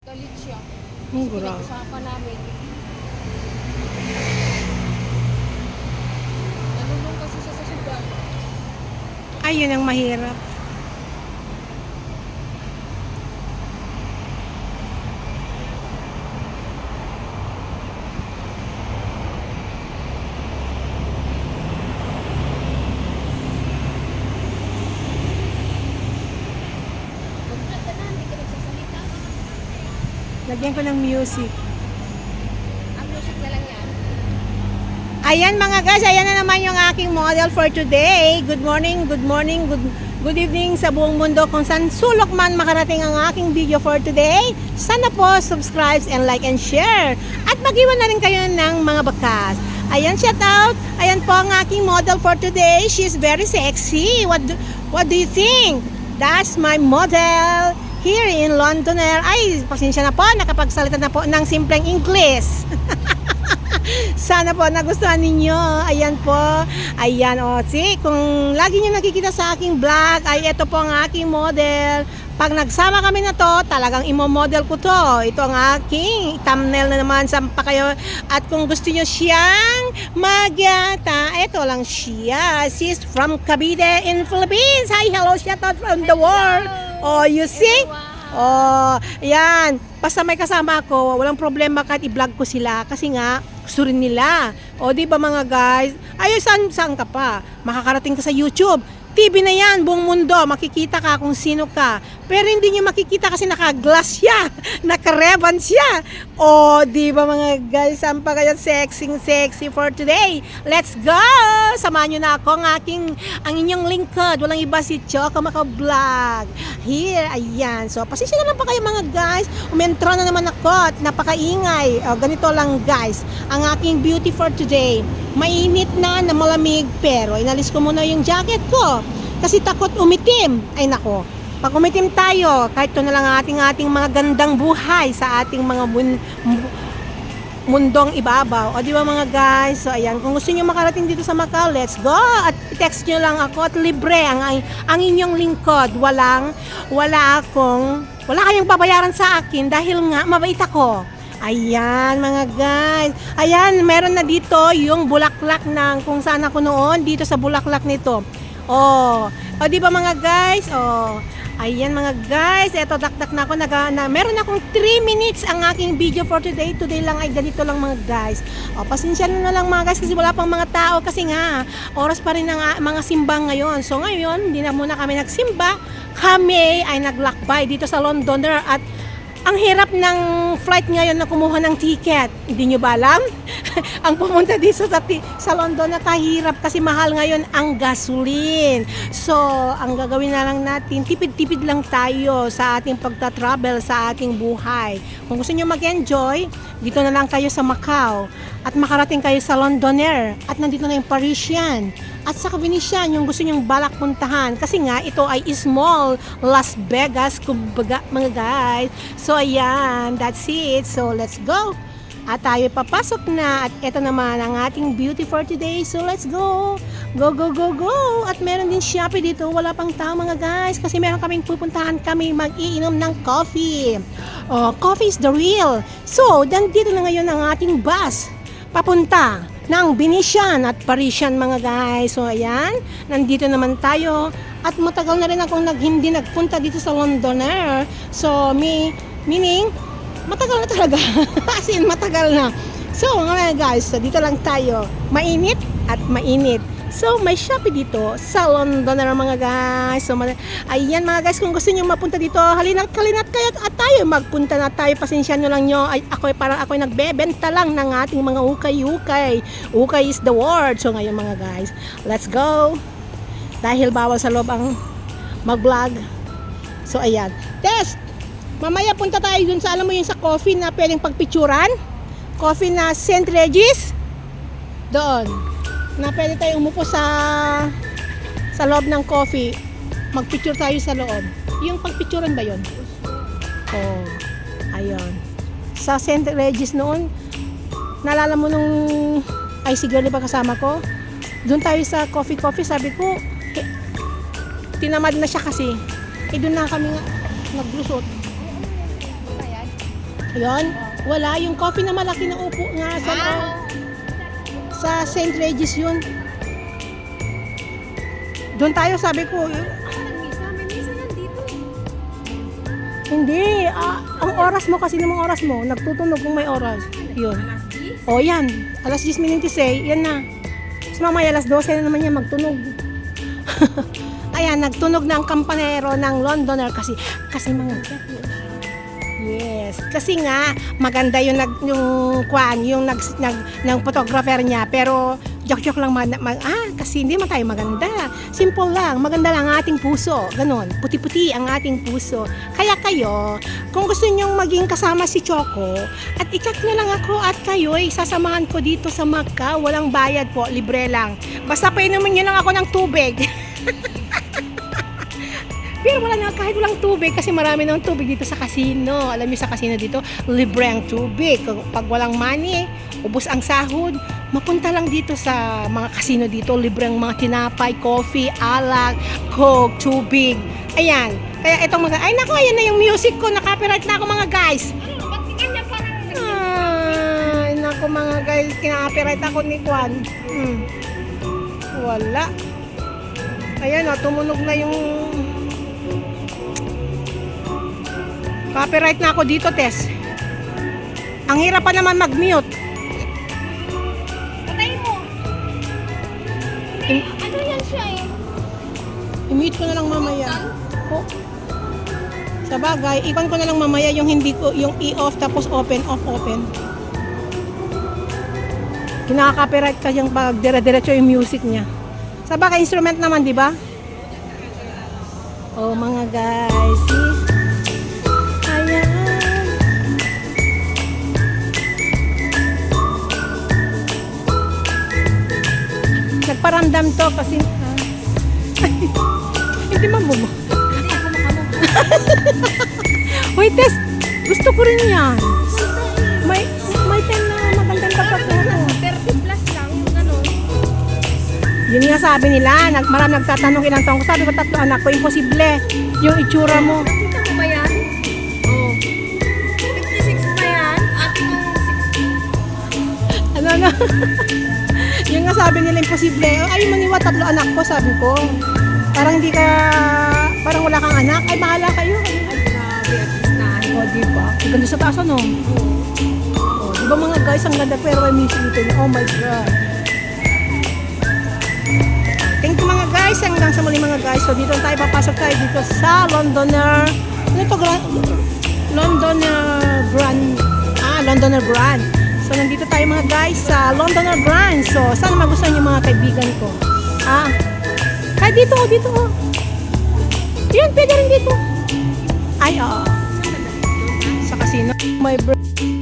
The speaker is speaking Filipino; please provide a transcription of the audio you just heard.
Galit siya. Grabe. Pinag-usapan namin. Nalulung kasi siya sa sugal. Ayun ang mahirap. Pagkat ka na, hindi ka nagsasalita. Lagyan ko ng music. Ang music na lang yan. Ayan mga guys, ayan na naman yung aking model for today. Good morning, good evening sa buong mundo kung saan sulok man makarating ang aking video for today. Sana po subscribe and like and share. At mag-iwan na rin kayo ng mga bakas. Ayan, shout out. Ayan po ang aking model for today. She's very sexy. What do you think? That's my model here in London. Ay, pasensya na po, nakapagsalita na po ng simpleng English. Sana po nagustuhan ninyo. Ayan po. Ayan o. See, kung lagi nyo nakikita sa aking vlog, ay ito po ang aking model. Pag nagsama kami na to, talagang imo-model ko to. Ito ang aking thumbnail na naman. Sampa kayo. At kung gusto nyo siyang magyata, ito lang siya. She's from Cavite in Philippines. Hi, hello, shout out from the world. Oh, you see? Oh, ayan. Basta may kasama ako, walang problema kahit i-vlog ko sila kasi nga gusto rin nila. O di ba mga guys? Ayun, saan ka pa? Makakarating ka sa YouTube. TV na yan, buong mundo, makikita ka kung sino ka. Pero hindi nyo makikita kasi naka-glass siya, naka-reban siya. O, di ba mga guys, saan pa kaya sexy for today? Let's go! Samahan nyo na ako ang inyong lingkod. Walang iba si Choco Mako Vlog. Here, ayan. So, pasensya na lang pa kayo mga guys. Umentro na naman ako at napakaingay. O, ganito lang guys, ang aking beauty for today. Mainit na malamig pero inalis ko muna yung jacket ko kasi takot umitim. Ay nako, pag umitim tayo, kahit ito na lang ang ating mga gandang buhay sa ating mga mundong ibabaw. O di ba mga guys? So ayan, kung gusto niyo makarating dito sa Macau, let's go! At text niyo lang ako at libre ang inyong lingkod. Wala kayong babayaran sa akin dahil nga mabait ako. Ayan mga guys. Ayan, meron na dito yung bulaklak ng kung saan ako noon, dito sa bulaklak nito. Oh, di ba mga guys? Oh. Ayan mga guys, eto dakdak na ako meron akong 3 minutes ang aking video for today. Today lang ay ganito lang mga guys. O, pasensya na lang mga guys kasi wala pang mga tao kasi nga oras pa rin ng mga simbang ngayon. So ngayon, hindi na muna kami nagsimba. Kami ay naglakbay dito sa Londoner at ang hirap ng flight ngayon na kumuha ng ticket. Hindi nyo ba alam? Ang pumunta dito sa London na kahirap kasi mahal ngayon ang gasoline. So, ang gagawin na lang natin, tipid-tipid lang tayo sa ating pagta-travel sa ating buhay. Kung gusto nyo mag-enjoy, dito na lang kayo sa Macau at makarating kayo sa Londoner at nandito na yung Parisian at sa Venetian yung gusto nyong balak puntahan kasi nga ito ay small Las Vegas kumbaga mga guys. So ayan, that's it. So let's go. At tayo papasok na at ito naman ang ating beauty for today. So let's go. Go, go, go, go. At meron din Shopee dito. Wala pang tao mga guys kasi meron kaming pupuntahan kami mag-iinom ng coffee. Oh, coffee is the real. So, dito na ngayon ang ating bus papunta ng Venetian at Parisian mga guys. So ayan, nandito naman tayo at matagal na rin akong hindi nagpunta dito sa Londoner. So meaning matagal na talaga. As in matagal na. So mga guys, dito lang tayo. Mainit at mainit. So may Shopee dito sa Londoner mga guys. So ayan mga guys, kung gusto niyo mapunta dito, halina't kayo at tayo magpunta na tayo. Pasensya nyo lang nyo. Parang ako nagbebenta lang ng ating mga ukay-ukay. Ukay is the word. So ngayon mga guys, let's go. Dahil bawal sa loob ang mag-vlog. So ayan. Test! Mamaya punta tayo dun sa, alam mo yung sa coffee na pwedeng pagpicturan? Coffee na St. Regis? Doon. Na pwede tayo umupo sa loob ng coffee. Magpicture tayo sa loob. Yung pagpicturan ba yun? Oh, ayun. Sa St. Regis noon, naalala mo nung IC girl ba kasama ko? Doon tayo sa coffee, sabi ko, tinamad na siya kasi. Doon na kami nga naglusot. Ayun. Wala. Yung coffee na malaki na upo nga sa, sa St. Regis yun. Doon tayo, sabi ko, Misa, may misa yan dito. hindi. Ang oras mo kasi namang oras mo, nagtutunog kung may oras. Yun. O yan. Alas 10:26, yan na. Tapos mamaya alas 12 na naman yan magtunog. Ayan, nagtunog na ang kampanero ng Londoner kasi mga yes, kasi nga maganda yung ng photographer niya, pero joke lang kasi hindi man tayo maganda. Simple lang, maganda lang ang ating puso. Ganon, puti-puti ang ating puso. Kaya kayo, kung gusto nyong maging kasama si Choco, at i-chat nyo lang ako at kayo ay sasamahan ko dito sa Macau. Walang bayad po, libre lang. Basta painumin nyo lang ako ng tubig. Pero wala na, kahit walang tubig kasi marami ng tubig dito sa casino. Alam niyo sa casino dito, libre ang tubig. Pag walang money, ubos ang sahod, mapunta lang dito sa mga casino dito, libre ang mga tinapay, coffee, alak, coke, tubig. Ayan. Kaya itong mga, ay naku, ayan na yung music ko, na-copyright na ako mga guys. Ba't di kanya parang Ay, naku mga guys, kina-copyright ako ni Kwan. Wala. Ayan o, tumunog na yung copyright na ako dito, Tess. Ang hirap pa naman mag-mute. patay mo? Ano yan siya eh? I-mute ko na lang mamaya. Oh. Sa bagay, ikon ko na lang mamaya yung hindi ko, yung i-off tapos open, off, open. Kinaka-copyright ka yung pag dire-diretso yung music niya. Sa bagay, instrument naman, di ba? Oh, mga guys. See? Ayan. Nagparamdam to kasi hindi mabubo. Hindi ako makamong. Wait, Tess, gusto ko rin yan. May time na magandang pagkaturo. 30 plus lang, gano'n. Yun nga sabi nila, marami nagtatanong ilang taong ko. Sabi ko, 3 anak ko, imposible. Yung itsura mo. Nakita mo ba yan? Oh. 56 ba yan? Ate mo Ano. Yung nga sabi nila, imposible. Ay, maniwa, 3 anak ko, sabi ko. Parang hindi ka, parang wala kang anak. Ay, bahala kayo. grabe at listahan. O, diba? Ang ganda sa taas, ano? O, diba mga guys, ang ganda pero may music dito. Oh my God. Thank you mga guys. Hanggang sa muli mga guys. So, dito tayo, papasok tayo dito sa Londoner. Ano ito? Londoner Grand. Londoner Grand. So, nandito tayo mga guys sa Londoner Grand. So, sana magustuhan yung mga kaibigan ko. Ay, dito. Yun, pwede rin dito. Ay, sa casino. My birthday.